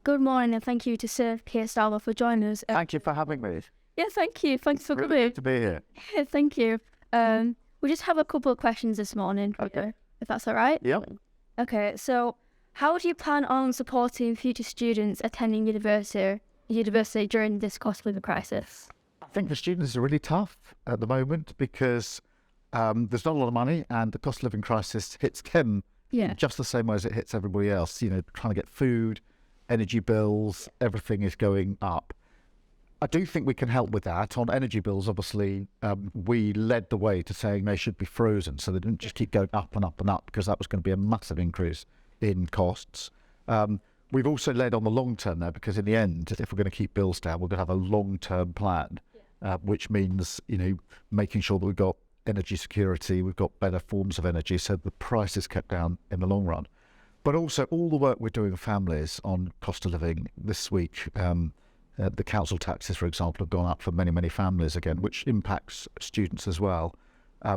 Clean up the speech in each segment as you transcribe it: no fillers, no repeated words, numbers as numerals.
Good morning, and thank you to Sir Keir Starmer for joining us. Thank you for having me. Yeah, thank you. Thanks for Really coming. good to be here. Yeah, thank you. We just have a couple of questions this morning, Okay. if that's all right. Yep. Okay, so how do you plan on supporting future students attending university during this cost of living crisis? I think for students it's really tough at the moment because there's not a lot of money and the cost of living crisis hits them just the same way as it hits everybody else. You know, trying to get food, energy bills, everything is going up. I do think we can help with that. On energy bills, obviously, we led the way to saying they should be frozen so they didn't just keep going up and up and up, because that was going to be a massive increase in costs. We've also led on the long term there, because in the end, if we're going to keep bills down, we're going to have a long-term plan, which means, you know, making sure that we've got energy security, we've got better forms of energy, so the price is kept down in the long run. But also all the work we're doing with families on cost of living this week. The council taxes, for example, have gone up for many, many families again, which impacts students as well.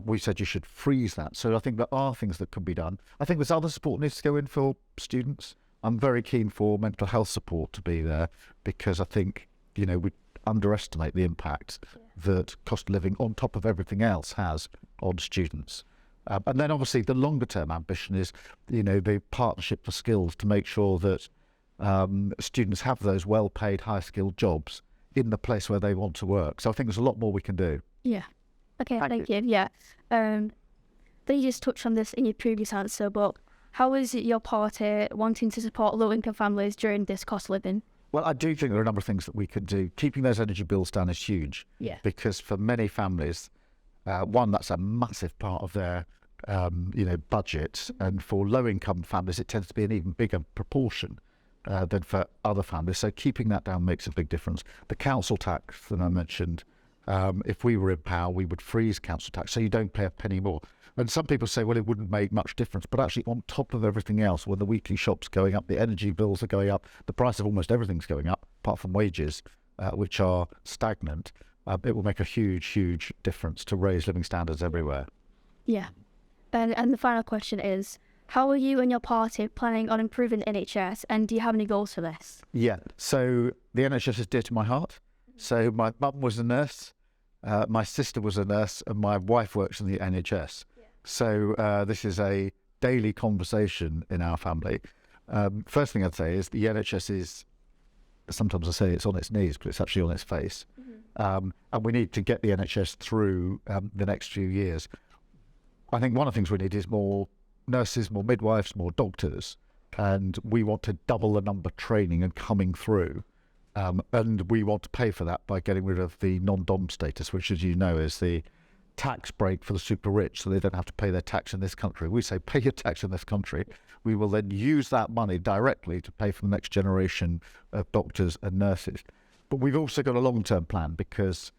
We said you should freeze that. So I think there are things that can be done. I think there's other support needs to go in for students. I'm very keen for mental health support to be there, because I think, you know, we underestimate the impact that cost of living on top of everything else has on students. And then obviously the longer term ambition is, you know, the partnership for skills to make sure that students have those well-paid, high-skilled jobs in the place where they want to work. So I think there's a lot more we can do. Yeah. Okay, thank you. Yeah. Then you just touched on this in your previous answer, but how is it your party wanting to support low-income families during this cost of living? Well, I do think there are a number of things that we can do. Keeping those energy bills down is huge. Yeah. Because for many families, one, that's a massive part of their budget, and for low-income families, it tends to be an even bigger proportion than for other families. So keeping that down makes a big difference. The council tax that I mentioned, if we were in power, we would freeze council tax so you don't pay a penny more. And some people say, well, it wouldn't make much difference. But actually, on top of everything else, when the weekly shop's going up, the energy bills are going up, the price of almost everything's going up, apart from wages, which are stagnant, it will make a huge, huge difference to raise living standards everywhere. Yeah. And the final question is, how are you and your party planning on improving the NHS, and do you have any goals for this? Yeah, so the NHS is dear to my heart. So my mum was a nurse, my sister was a nurse, and my wife works in the NHS. Yeah. So this is a daily conversation in our family. First thing I'd say is the NHS is, sometimes I say it's on its knees, but it's actually on its face. Mm-hmm. And we need to get the NHS through the next few years. I think one of the things we need is more nurses, more midwives, more doctors, and we want to double the number training and coming through, and we want to pay for that by getting rid of the non-dom status, which, as you know, is the tax break for the super rich, so they don't have to pay their tax in this country. We say pay your tax in this country. We will then use that money directly to pay for the next generation of doctors and nurses. But we've also got a long-term plan, because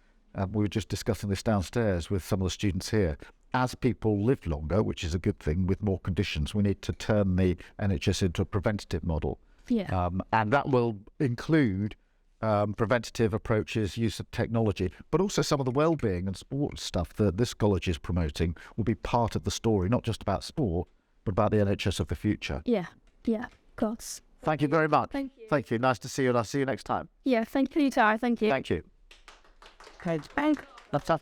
we were just discussing this downstairs with some of the students here. As people live longer, which is a good thing, with more conditions, we need to turn the NHS into a preventative model. Yeah. And that will include preventative approaches, use of technology, but also some of the well-being and sports stuff that this college is promoting will be part of the story, not just about sport, but about the NHS of the future. Yeah, of course. Thank you very much. Thank you. Thank you. Nice to see you, and I'll see you next time. Yeah, thank you, Tara. Thank you. Thank you. Okay, thank.